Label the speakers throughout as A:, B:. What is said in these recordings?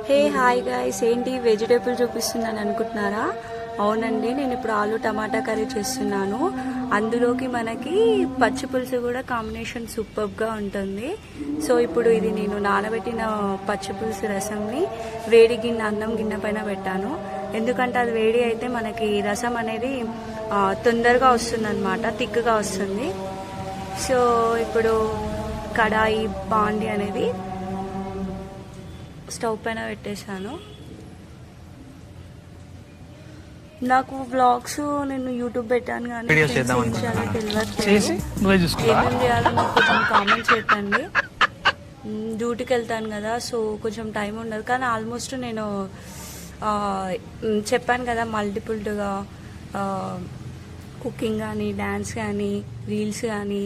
A: Hey hi guys, ఏంటి vegetable చూపిస్తున్నాను అనుకుంటున్నారా? అవునండి, నేను ఇప్పుడు ఆలు టమాటా కర్రీ చేస్తున్నాను. అందులోకి మనకి పచ్చి పులుసు కూడా కాంబినేషన్ సూపర్గా ఉంటుంది. సో ఇప్పుడు ఇది నేను నానబెట్టిన పచ్చి పులుసు రసంని వేడి గిన్నె అన్నం గిన్నె పైన పెట్టాను. ఎందుకంటే అది వేడి అయితే మనకి రసం అనేది తొందరగా వస్తుంది అనమాట, థిక్గా వస్తుంది. సో ఇప్పుడు కడాయి బాండి అనేది స్టవ్ పైన పెట్టేశాను. నాకు వ్లాగ్స్ నేను యూట్యూబ్ పెట్టాను కానీ ఏమేమి చేయాలో నాకు కొంచెం కామెంట్ చెప్పండి. డ్యూటీకి వెళ్తాను కదా, సో కొంచెం టైం ఉండదు. కానీ ఆల్మోస్ట్ నేను చెప్పాను కదా, మల్టిపుల్గా కుకింగ్ కానీ, డ్యాన్స్ కానీ, రీల్స్ కానీ,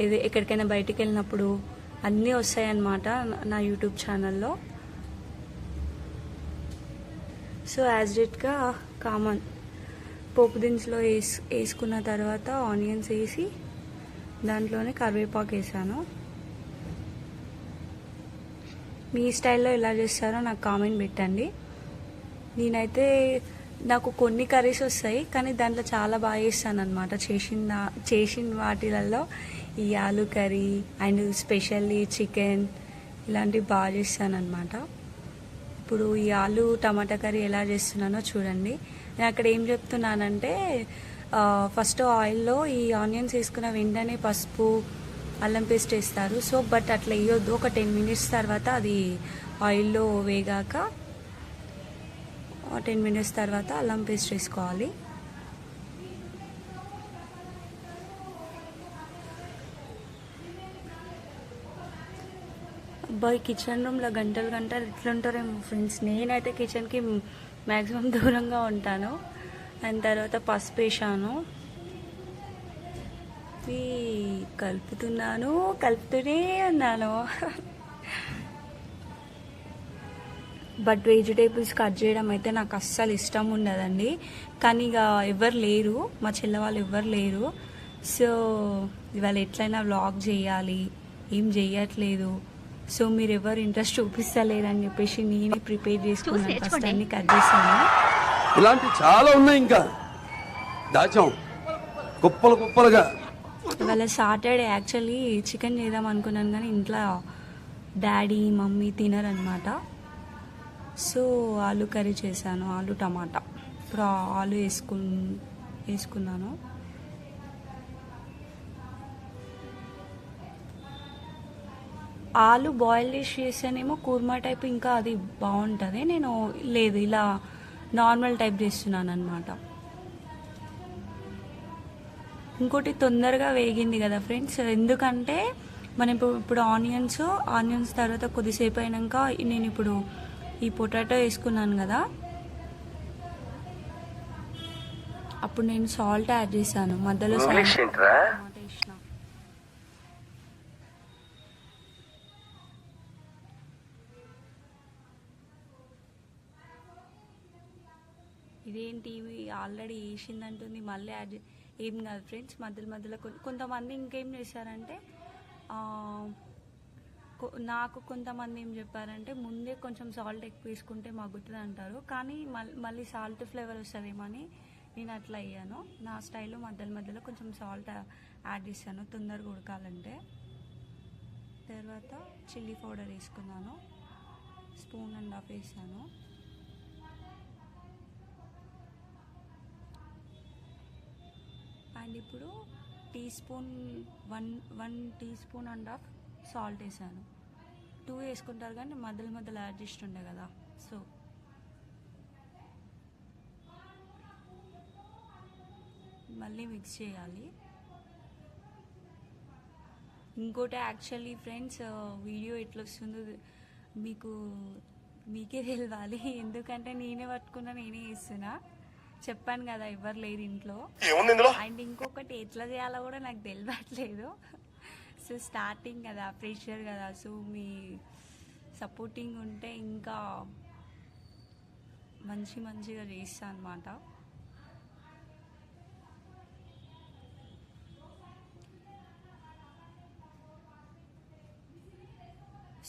A: ఇది ఎక్కడికైనా బయటికి వెళ్ళినప్పుడు అన్నీ వస్తాయన్నమాట నా యూట్యూబ్ ఛానల్లో. సో యాజ్ ఇట్గా కామన్ పోపు దినుసులో వేసుకున్న తర్వాత ఆనియన్స్ వేసి దాంట్లోనే కరివేపాకు వేసాను. మీ స్టైల్లో ఎలా చేస్తారో నాకు కామెంట్ పెట్టండి. నేనైతే నాకు కొన్ని కర్రీస్ వస్తాయి, కానీ దాంట్లో చాలా బాగా చేస్తాను అనమాట. చేసిన వాటిలలో ఈ ఆలు కర్రీ అండ్ స్పెషల్లీ చికెన్ ఇలాంటివి బాగా చేస్తాను అనమాట. ఇప్పుడు ఈ ఆలు టమాటా కర్రీ ఎలా చేస్తున్నానో చూడండి. నేను అక్కడ ఏం చెప్తున్నానంటే, ఫస్ట్ ఆయిల్లో ఈ ఆనియన్స్ వేసుకున్న వెంటనే పసుపు అల్లం పేస్ట్ వేస్తారు. సో బట్ అట్లా వేయొద్దు. ఒక 10 మినిట్స్ తర్వాత అది ఆయిల్లో వేగాక 10 మినిట్స్ తర్వాత అల్లం పేస్ట్ వేసుకోవాలి. అబ్బాయి కిచెన్ రూమ్లో గంటలు ఎట్లుంటారేమో ఫ్రెండ్స్. నేనైతే కిచెన్కి మ్యాక్సిమం దూరంగా ఉంటాను. దాని తర్వాత పసుపు వేసాను, కలుపుతూనే ఉన్నాను. బట్ వెజిటేబుల్స్ కట్ చేయడం అయితే నాకు అస్సలు ఇష్టం ఉండదండి. కానీ ఇక ఎవరు లేరు, మా చెల్లె వాళ్ళు ఎవ్వరు లేరు. సో ఇవాళ ఎట్లయినా వ్లాగ్ చేయాలి, ఏం చెయ్యట్లేదు. సో మీరు ఎవరు ఇంట్రెస్ట్ చూపిస్తలేరని చెప్పేసి నేనే ప్రిపేర్ చేసుకున్నాను. ఫస్ట్ అన్ని కట్ చేశాను.
B: ఇలాంటి చాలా ఉన్నాయి, ఇంకా దాచాం కుప్పలుగా.
A: ఇవాళ సాటర్డే, యాక్చువల్లీ చికెన్ చేద్దాం అనుకున్నాను కానీ ఇంట్లో డాడీ మమ్మీ తినరనమాట. సో ఆలు కర్రీ చేశాను, ఆలు టమాటా. ఇప్పుడు ఆలు వేసుకున్నాను. ఆలు బాయిల్ చేసేనేమో కూర్మా టైప్, ఇంకా అది బాగుంటుంది. నేను లేదు, ఇలా నార్మల్ టైప్ చేస్తున్నాను అనమాట. ఇంకోటి తొందరగా వేగింది కదా ఫ్రెండ్స్, ఎందుకంటే మనం ఇప్పుడు ఆనియన్స్ తర్వాత కొద్దిసేపు అయినాక నేను ఇప్పుడు ఈ పొటాటో వేసుకున్నాను కదా, అప్పుడు నేను సాల్ట్ యాడ్ చేశాను. మధ్యలో సాల్ట్ వేసిన. ఇదేంటి ఆల్రెడీ వేసిందంటుంది మళ్ళీ యాడ్ ఏం కాదు ఫ్రెండ్స్. మధ్యలో కొంతమంది ఇంకేం చేశారంటే, నాకు కొంతమంది ఏం చెప్పారంటే ముందే కొంచెం సాల్ట్ ఎక్కువ వేసుకుంటే మగ్గుతుంది అంటారు. కానీ మళ్ళీ సాల్ట్ ఫ్లేవర్ వస్తుందేమో అని నేను అట్లా అయ్యాను. నా స్టైల్లో మధ్యలో కొంచెం సాల్ట్ యాడ్ చేశాను తొందరగా ఉడకాలంటే. తర్వాత చిల్లీ పౌడర్ వేసుకున్నాను, 1.5 స్పూన్ వేసాను. అండ్ ఇప్పుడు 1 tea spoon and half salt వేసాను. 2 వేసుకుంటారు కానీ మధ్యలో యాడ్ చేస్తుండే కదా. సో మళ్ళీ మిక్స్ చేయాలి. ఇంకోటి యాక్చువల్లీ ఫ్రెండ్స్, వీడియో ఎట్లా వస్తుందో మీకే తెలియాలి. ఎందుకంటే నేనే పట్టుకున్నా, నేనే వేస్తున్నా. చెప్పాను కదా ఎవరు లేరు ఇంట్లో. అండ్ ఇంకొకటి ఎట్లా చేయాలో కూడా నాకు తెలియట్లేదు. సో స్టార్టింగ్ కదా, ఫ్రెషర్ కదా. సో మీ సపోర్టింగ్ ఉంటే ఇంకా మంచిగా చేస్తా అనమాట.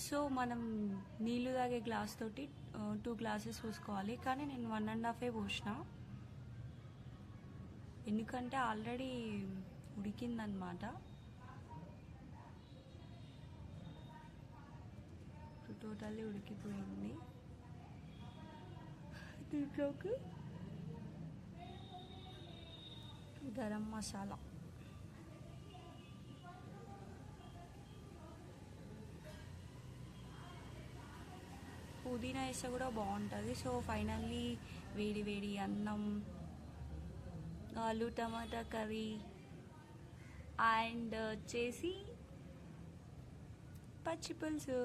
A: సో మనం నీళ్ళు తాగే గ్లాస్ తోటి 2 గ్లాసెస్ పోసుకోవాలి, కానీ నేను 1.5 పోసిన, ఎందుకంటే ఆల్రెడీ ఉడికిందనమాట. టోటల్లీ ఉడికిపోయింది. దీంట్లోకి గరం మసాలా, పుదీనా వేస్తే కూడా బాగుంటుంది. సో ఫైనల్లీ వేడి వేడి అన్నం, ఆలు టమాటా కర్రీ అండ్ వచ్చేసి పచ్చి పులుసు.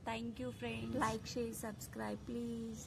A: Thank you friends. Like, share, subscribe please.